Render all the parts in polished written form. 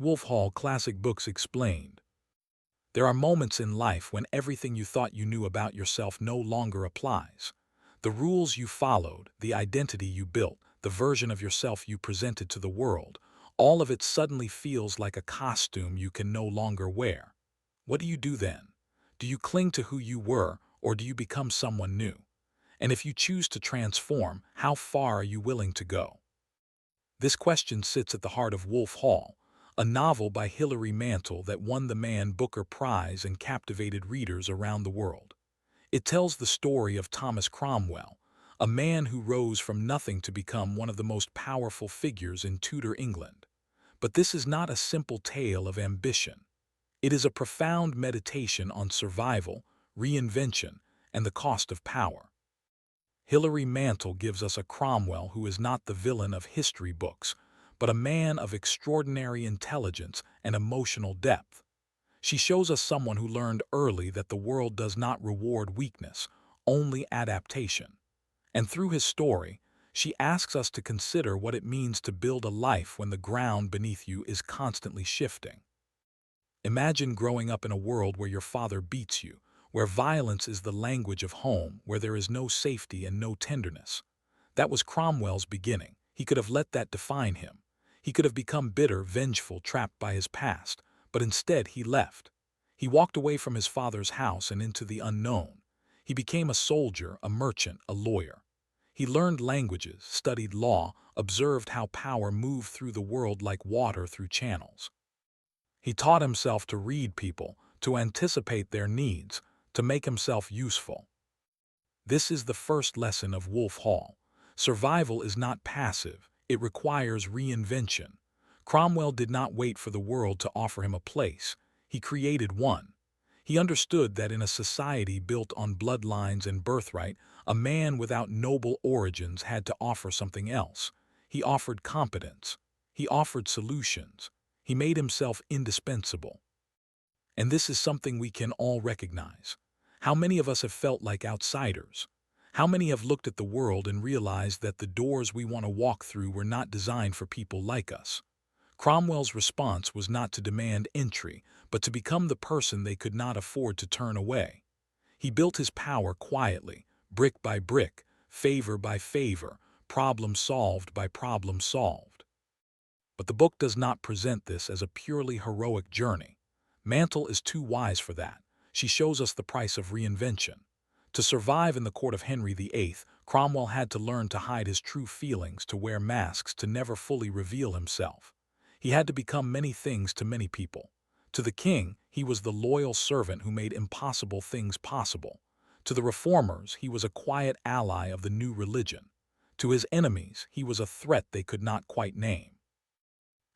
Wolf Hall Classic Books Explained. There are moments in life when everything you thought you knew about yourself no longer applies. The rules you followed, the identity you built, the version of yourself you presented to the world, all of it suddenly feels like a costume you can no longer wear. What do you do then? Do you cling to who you were, or do you become someone new? And if you choose to transform, how far are you willing to go? This question sits at the heart of Wolf Hall, a novel by Hilary Mantel that won the Man Booker Prize and captivated readers around the world. It tells the story of Thomas Cromwell, a man who rose from nothing to become one of the most powerful figures in Tudor England. But this is not a simple tale of ambition. It is a profound meditation on survival, reinvention, and the cost of power. Hilary Mantel gives us a Cromwell who is not the villain of history books, but a man of extraordinary intelligence and emotional depth. She shows us someone who learned early that the world does not reward weakness, only adaptation. And through his story, she asks us to consider what it means to build a life when the ground beneath you is constantly shifting. Imagine growing up in a world where your father beats you, where violence is the language of home, where there is no safety and no tenderness. That was Cromwell's beginning. He could have let that define him. He could have become bitter, vengeful, trapped by his past, but instead he left. He walked away from his father's house and into the unknown. He became a soldier, a merchant, a lawyer. He learned languages, studied law, observed how power moved through the world like water through channels. He taught himself to read people, to anticipate their needs, to make himself useful. This is the first lesson of Wolf Hall. Survival is not passive, it requires reinvention. Cromwell did not wait for the world to offer him a place. He created one. He understood that in a society built on bloodlines and birthright, a man without noble origins had to offer something else. He offered competence. He offered solutions. He made himself indispensable. And this is something we can all recognize. How many of us have felt like outsiders? How many have looked at the world and realized that the doors we want to walk through were not designed for people like us? Cromwell's response was not to demand entry, but to become the person they could not afford to turn away. He built his power quietly, brick by brick, favor by favor, problem solved by problem solved. But the book does not present this as a purely heroic journey. Mantel is too wise for that. She shows us the price of reinvention. To survive in the court of Henry VIII, Cromwell had to learn to hide his true feelings, to wear masks, to never fully reveal himself. He had to become many things to many people. To the king, he was the loyal servant who made impossible things possible. To the reformers, he was a quiet ally of the new religion. To his enemies, he was a threat they could not quite name.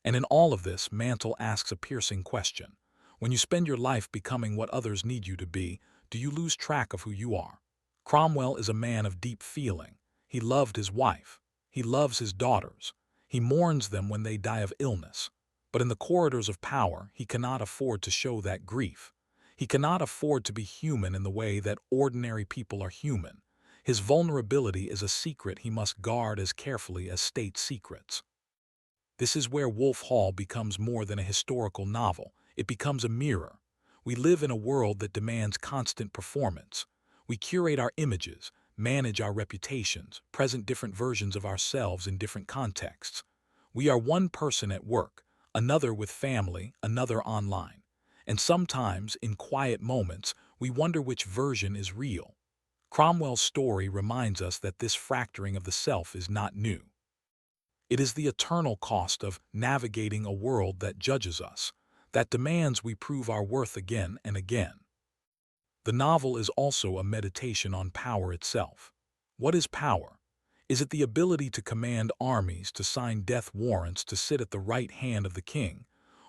And in all of this, Mantel asks a piercing question. When you spend your life becoming what others need you to be, do you lose track of who you are? Cromwell is a man of deep feeling. He loved his wife. He loves his daughters. He mourns them when they die of illness. But in the corridors of power, he cannot afford to show that grief. He cannot afford to be human in the way that ordinary people are human. His vulnerability is a secret he must guard as carefully as state secrets. This is where Wolf Hall becomes more than a historical novel. It becomes a mirror. We live in a world that demands constant performance. We curate our images, manage our reputations, present different versions of ourselves in different contexts. We are one person at work, another with family, another online. And sometimes, in quiet moments, we wonder which version is real. Cromwell's story reminds us that this fracturing of the self is not new. It is the eternal cost of navigating a world that judges us, that demands we prove our worth again and again. The novel is also a meditation on power itself. What is power? Is it the ability to command armies, to sign death warrants, to sit at the right hand of the king?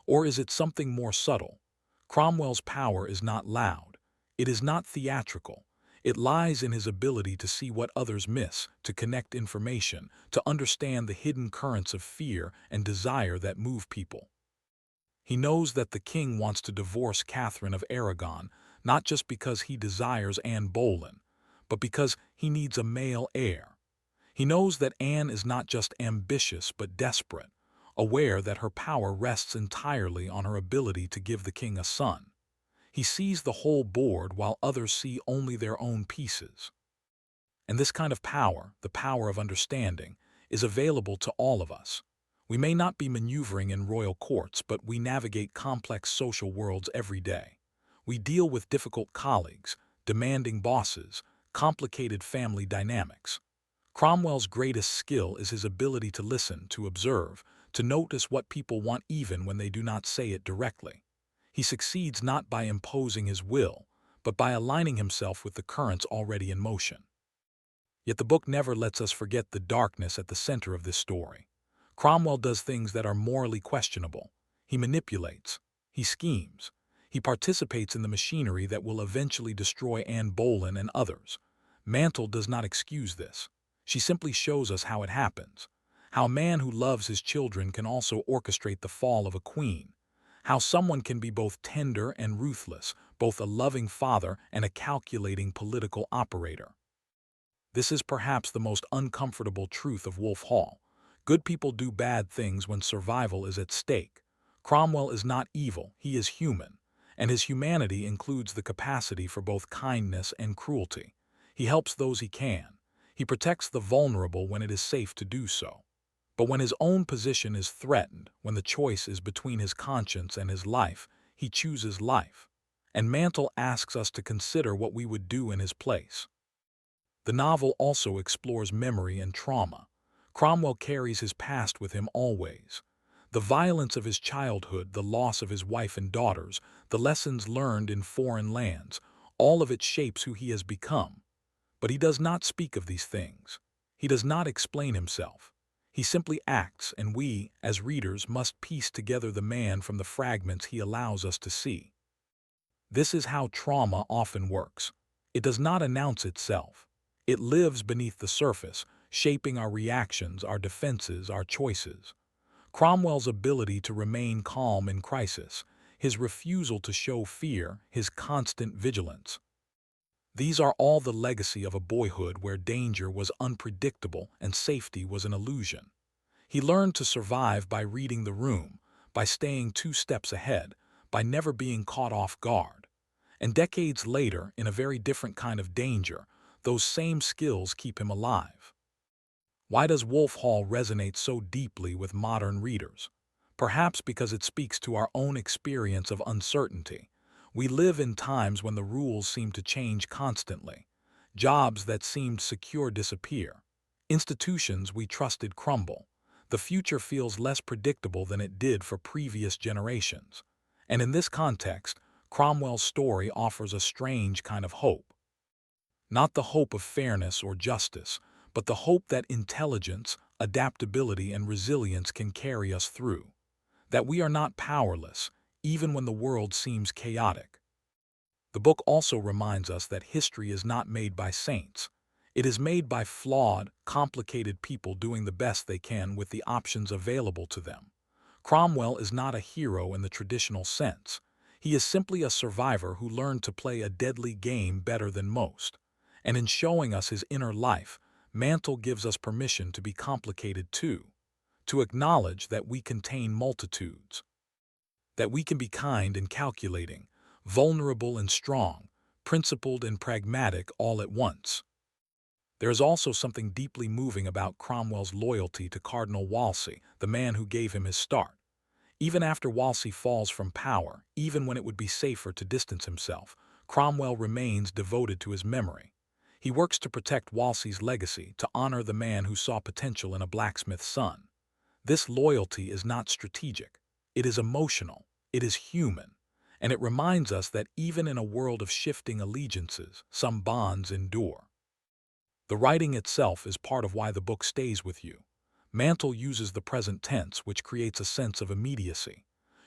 Or is it something more subtle? Cromwell's power is not loud. It is not theatrical. It lies in his ability to see what others miss, to connect information, to understand the hidden currents of fear and desire that move people. He knows that the king wants to divorce Catherine of Aragon, not just because he desires Anne Boleyn, but because he needs a male heir. He knows that Anne is not just ambitious but desperate, aware that her power rests entirely on her ability to give the king a son. He sees the whole board while others see only their own pieces. And this kind of power, the power of understanding, is available to all of us. We may not be maneuvering in royal courts, but we navigate complex social worlds every day. We deal with difficult colleagues, demanding bosses, complicated family dynamics. Cromwell's greatest skill is his ability to listen, to observe, to notice what people want even when they do not say it directly. He succeeds not by imposing his will, but by aligning himself with the currents already in motion. Yet the book never lets us forget the darkness at the center of this story. Cromwell does things that are morally questionable. He manipulates. He schemes. He participates in the machinery that will eventually destroy Anne Boleyn and others. Mantel does not excuse this. She simply shows us how it happens. How a man who loves his children can also orchestrate the fall of a queen. How someone can be both tender and ruthless, both a loving father and a calculating political operator. This is perhaps the most uncomfortable truth of Wolf Hall. Good people do bad things when survival is at stake. Cromwell is not evil, he is human, and his humanity includes the capacity for both kindness and cruelty. He helps those he can. He protects the vulnerable when it is safe to do so. But when his own position is threatened, when the choice is between his conscience and his life, he chooses life. And Mantel asks us to consider what we would do in his place. The novel also explores memory and trauma. Cromwell carries his past with him always. The violence of his childhood, the loss of his wife and daughters, the lessons learned in foreign lands, all of it shapes who he has become. But he does not speak of these things. He does not explain himself. He simply acts, and we, as readers, must piece together the man from the fragments he allows us to see. This is how trauma often works. It does not announce itself. It lives beneath the surface, shaping our reactions, our defenses, our choices. Cromwell's ability to remain calm in crisis, his refusal to show fear, his constant vigilance. These are all the legacy of a boyhood where danger was unpredictable and safety was an illusion. He learned to survive by reading the room, by staying 2 steps ahead, by never being caught off guard. And decades later, in a very different kind of danger, those same skills keep him alive. Why does Wolf Hall resonate so deeply with modern readers? Perhaps because it speaks to our own experience of uncertainty. We live in times when the rules seem to change constantly. Jobs that seemed secure disappear. Institutions we trusted crumble. The future feels less predictable than it did for previous generations. And in this context, Cromwell's story offers a strange kind of hope. Not the hope of fairness or justice, but the hope that intelligence, adaptability, and resilience can carry us through. That we are not powerless, even when the world seems chaotic. The book also reminds us that history is not made by saints. It is made by flawed, complicated people doing the best they can with the options available to them. Cromwell is not a hero in the traditional sense. He is simply a survivor who learned to play a deadly game better than most. And in showing us his inner life, Mantel gives us permission to be complicated too, to acknowledge that we contain multitudes, that we can be kind and calculating, vulnerable and strong, principled and pragmatic all at once. There is also something deeply moving about Cromwell's loyalty to Cardinal Wolsey, the man who gave him his start. Even after Wolsey falls from power, even when it would be safer to distance himself, Cromwell remains devoted to his memory. He works to protect Wolsey's legacy, to honor the man who saw potential in a blacksmith's son. This loyalty is not strategic. It is emotional. It is human. And it reminds us that even in a world of shifting allegiances, some bonds endure. The writing itself is part of why the book stays with you. Mantel uses the present tense, which creates a sense of immediacy.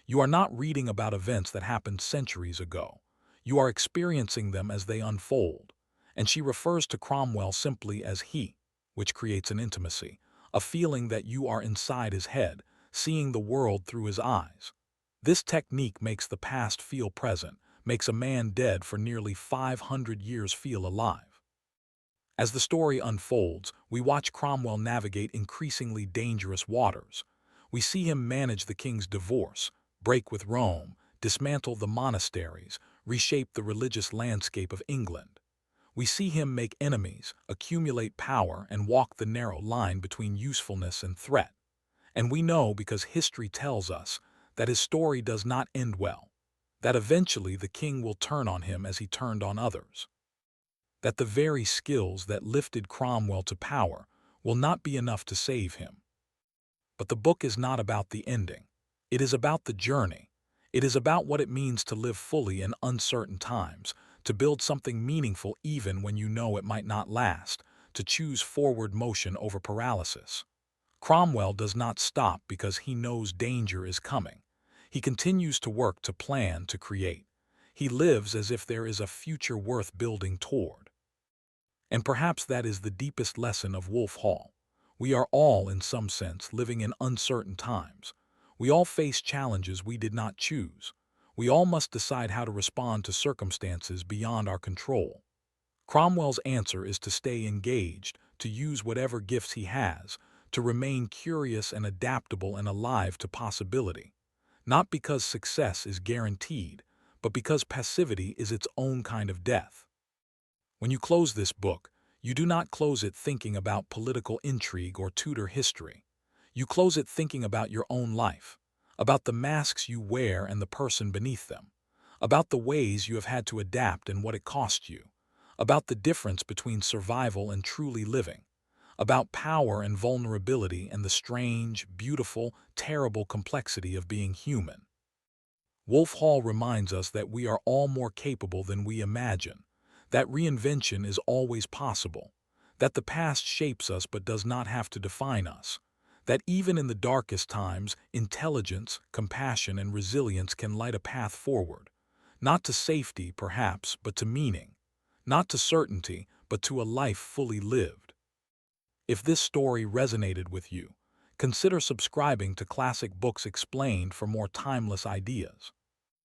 You are not reading about events that happened centuries ago. You are experiencing them as they unfold. And she refers to Cromwell simply as he, which creates an intimacy, a feeling that you are inside his head, seeing the world through his eyes. This technique makes the past feel present, makes a man dead for nearly 500 years feel alive. As the story unfolds, we watch Cromwell navigate increasingly dangerous waters. We see him manage the king's divorce, break with Rome, dismantle the monasteries, reshape the religious landscape of England. We see him make enemies, accumulate power, and walk the narrow line between usefulness and threat. And we know, because history tells us, that his story does not end well, that eventually the king will turn on him as he turned on others, that the very skills that lifted Cromwell to power will not be enough to save him. But the book is not about the ending. It is about the journey. It is about what it means to live fully in uncertain times, to build something meaningful even when you know it might not last, to choose forward motion over paralysis. Cromwell does not stop because he knows danger is coming. He continues to work, to plan, to create. He lives as if there is a future worth building toward. And perhaps that is the deepest lesson of Wolf Hall. We are all, in some sense, living in uncertain times. We all face challenges we did not choose. We all must decide how to respond to circumstances beyond our control. Cromwell's answer is to stay engaged, to use whatever gifts he has, to remain curious and adaptable and alive to possibility. Not because success is guaranteed, but because passivity is its own kind of death. When you close this book, you do not close it thinking about political intrigue or Tudor history. You close it thinking about your own life, about the masks you wear and the person beneath them, about the ways you have had to adapt and what it cost you, about the difference between survival and truly living, about power and vulnerability and the strange, beautiful, terrible complexity of being human. Wolf Hall reminds us that we are all more capable than we imagine, that reinvention is always possible, that the past shapes us but does not have to define us, that even in the darkest times, intelligence, compassion, and resilience can light a path forward, not to safety, perhaps, but to meaning, not to certainty, but to a life fully lived. If this story resonated with you, consider subscribing to Classic Books Explained for more timeless ideas.